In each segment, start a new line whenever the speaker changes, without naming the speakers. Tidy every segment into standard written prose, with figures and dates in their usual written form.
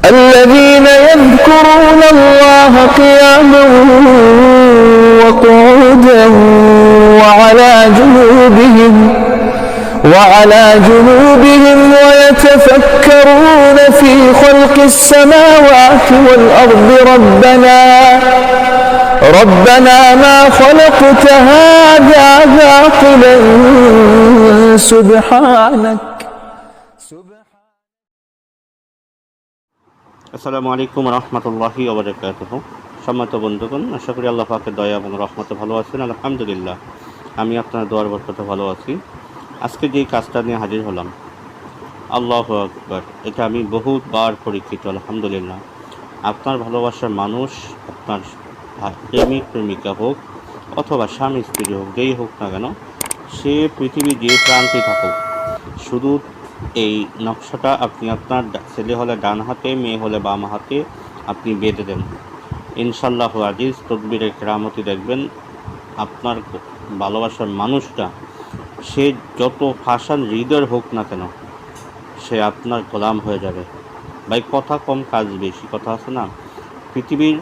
الذين يذكرون الله قياما وقعودا وعلى جنوبهم ويتفكرون في خلق السماوات والأرض ربنا ما خلقت هذا باطلا سبحانك.
আসসালামু আলাইকুম রহমতুল্লাহি ওয়া বারাকাতুহু। সম্মানিত বন্ধুগণ, আশা করি আল্লাহ পাকের দয়া এবং রহমতে ভালো আছেন। আলহামদুলিল্লাহ, আমি আপনার দোয়ার বরকতে ভালো আছি। আজকে যেই কাজটা নিয়ে হাজির হলাম, আল্লাহু আকবার, এটা আমি বহুবার পরীক্ষিত। আলহামদুলিল্লাহ, আপনার ভালোবাসার মানুষ, আপনার প্রেমিক প্রেমিকা হোক অথবা স্বামী স্ত্রী হোক, যেই হোক না কেন, সে পৃথিবী যে প্রান্তে থাকুক, শুধু এই নকশাটা আপনি আপনার ছেলে হলে ডান হাতে, মেয়ে হলে বাম হাতে আপনি বেঁধে দেন। ইনশাল্লাহ আজিজ তদবিরের কেরামতি দেখবেন। আপনার ভালোবাসার মানুষটা, সে যত ফাঁসান হৃদয়ের হোক না কেন, সে আপনার গোলাম হয়ে যাবে। ভাই, কথা কম কাজ বেশি, কথা আছে না? পৃথিবীর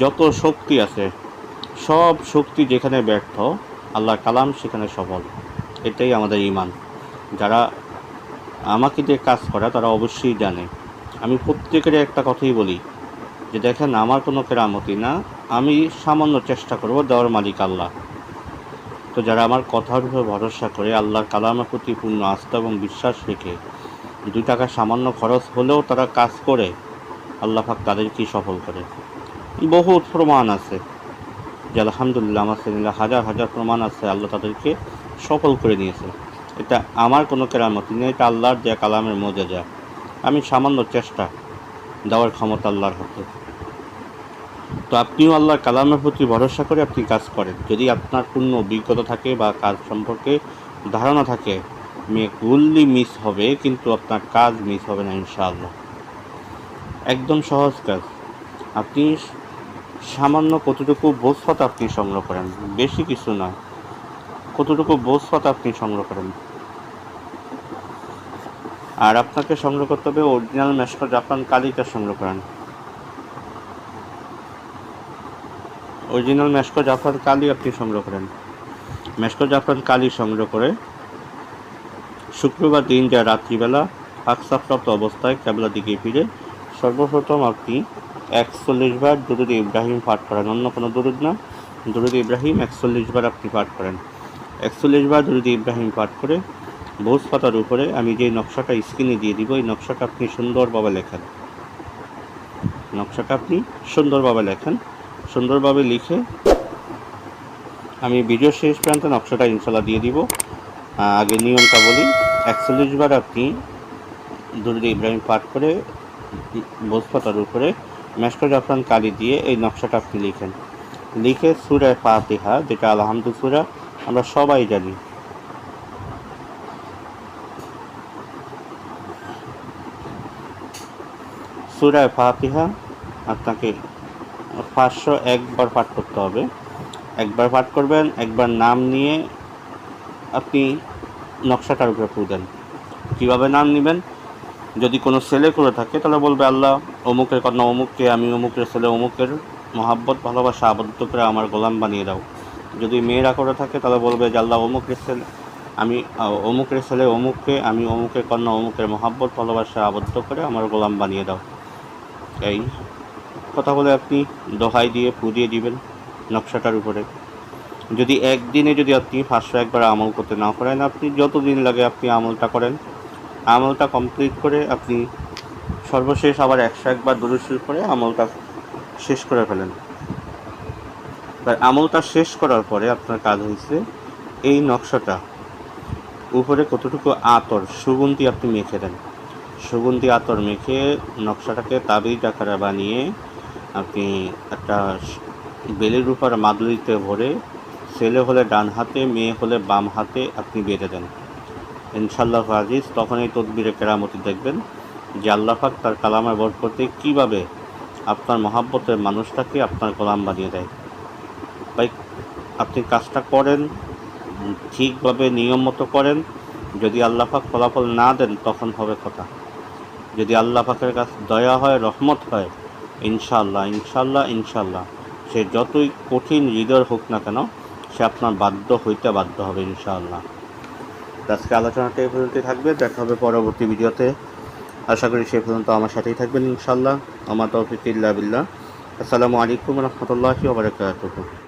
যত শক্তি আছে, সব শক্তি যেখানে ব্যর্থ, আল্লাহর কালাম সেখানে সফল। এটাই আমাদের ঈমান। যারা আমাকে দিয়ে কাজ করা তারা অবশ্যই জানে। আমি প্রত্যেকের একটা কথাই বলি যে দেখেন, আমার কোনো কেরামতি না, আমি সামান্য চেষ্টা করব, দেওয়ার মালিক আল্লাহ। তো যারা আমার কথার উপর ভরসা করে, আল্লাহর কালামের প্রতি পূর্ণ আস্থা এবং বিশ্বাস রেখে 2 টাকা সামান্য খরচ হলেও তারা কাজ করে, আল্লাহ পাক তাদেরকেই সফল করে। বহুত প্রমাণ আছে যে আলহামদুলিল্লাহ, আমার ছেলেরা হাজার হাজার প্রমাণ আছে, আল্লাহ তাদেরকে সফল করে নিয়েছে। এটা আমার কোনো কেরামতি নেই, এটা আল্লাহর দেয়া কালামের মোজেজা। আমি সামান্য চেষ্টা, দেওয়ার ক্ষমতা আল্লাহর হাতে। তো আপনিও আল্লাহর কালামের প্রতি ভরসা করে আপনি কাজ করেন। যদি আপনার পূর্ণ অভিজ্ঞতা থাকে বা কাজ সম্পর্কে ধারণা থাকে, গুল্লি মিস হবে কিন্তু আপনার কাজ মিস হবে না ইনশাআল্লাহ। একদম সহজ কাজ। আপনি সামান্য কতটুকু বোঝপাত আপনি সংগ্রহ করেন, বেশি কিছু না, কতটুকু বোঝপাত আপনি সংগ্রহ করেন। আর আপনাকে সংগ্রহ করতে হবে অরিজিনাল মেশকো জাফরান কালিটা সংগ্রহ করেন। অরিজিনাল মেশকো জাফরান কালি আপনি সংগ্রহ করেন। মেশকো জাফরান কালি সংগ্রহ করে শুক্রবার দিন যা রাত্রিবেলা পাকসাপ্রাপ্ত অবস্থায় কেবলা দিকে ফিরে সর্বপ্রথম আপনি 41 বার দুরুদ ইব্রাহিম পাঠ করেন। অন্য কোনো দুরুদ না, দুরুদ ইব্রাহিম 41 বার আপনি পাঠ করেন। 41 বার দুরুদ ইব্রাহিম পাঠ করে ভোজ পাতার উপরে আমি যে নকশাটা স্ক্রিনে দিয়ে দিব, এই নকশাটা আপনি সুন্দরভাবে লেখেন। সুন্দরভাবে লিখে আমি ভিডিও শেষ পর্যন্ত নকশাটা ইনশাল্লাহ দিয়ে দিব। আগে নিয়মটা বলি। 41 বার আপনি দুরুদ ইব্রাহিম পাঠ করে ভোজ পাতার উপরে মেশকো জাফরান কালি দিয়ে এই নকশাটা আপনি লিখে সূরা ফাতিহা, যেটা আলহামদুলিল্লাহ সূরা আমরা সবাই জানি, সূরা ফাতিহা আপনাকে 501 বার পাঠ করতে হবে। একবার পাঠ করবেন, একবার নাম নিয়ে আপনি নকশাটার উপরে ফু দেন। কীভাবে নাম নেবেন? যদি কোনো ছেলে করে থাকে তাহলে বলবে, আল্লাহ অমুকের কন্যা অমুককে, আমি অমুকের ছেলে অমুকের মহাব্বত ভালোবাসা আবদ্ধ করে আমার গোলাম বানিয়ে দাও। যদি মেয়েরা করে থাকে তাহলে বলবে যে আল্লাহ অমুকের ছেলে অমুককে, আমি অমুকের কন্যা অমুকের মহাব্বত ভালোবাসা আবদ্ধ করে আমার গোলাম বানিয়ে দাও। এই কথা বলে আপনি দোহাই দিয়ে ফু দিয়ে দিবেন নকশাটার উপরে। যদি একদিনে যদি আপনি 501 বার আমল করতে না পারেন, আপনি যতদিন লাগে আপনি আমলটা করেন। আমলটা কমপ্লিট করে আপনি সর্বশেষ আবার 101 বার দুরূদ শরীফ পড়ে আমলটা শেষ করে ফেলেন। আমলটা শেষ করার পরে আপনার কাজ হয়েছে এই নকশাটা উপরে কতটুকু আতর সুগন্ধি আপনি মেখে দেন। সুগন্ধি আতর মেখে নকশাটাকে তাবিজ আকারে বানিয়ে আপনি একটা বেলের উপর মাদুলিতে ভরে ছেলে হলে ডান হাতে, মেয়ে হলে বাম হাতে আপনি বেঁধে দেন। ইনশাআল্লাহ আজিজ, তখন এই তদবিরে কেরামতি দেখবেন যে আল্লাহ পাক তার কালামের বরকতে কীভাবে আপনার মহাব্বতের মানুষটাকে আপনার গোলাম বানিয়ে দেয়। ভাই, আপনি কাজটা করেন, ঠিকভাবে নিয়ম মতো করেন। যদি আল্লাহ পাক ফলাফল না দেন তখন হবে কথা। যদি আল্লাহ পাকের কাছে দয়া হয়, রহমত হয়, ইনশাআল্লাহ ইনশাআল্লাহ ইনশাআল্লাহ সে যতই কঠিন হৃদয় হোক না কেন, সে আপনার বাধ্য হইতে বাধ্য হবে ইনশাআল্লাহ। আজকে আলোচনাটা এই পর্যন্তই থাকবে। দেখা হবে পরবর্তী ভিডিওতে। আশা করি সে পর্যন্ত আমার সাথেই থাকবেন ইনশাআল্লাহ। আমার তৌফিক ইল্লা বিল্লাহ। আসসালামু আলাইকুম রহমতুল্লাহি ওয়া বারাকাতুহু।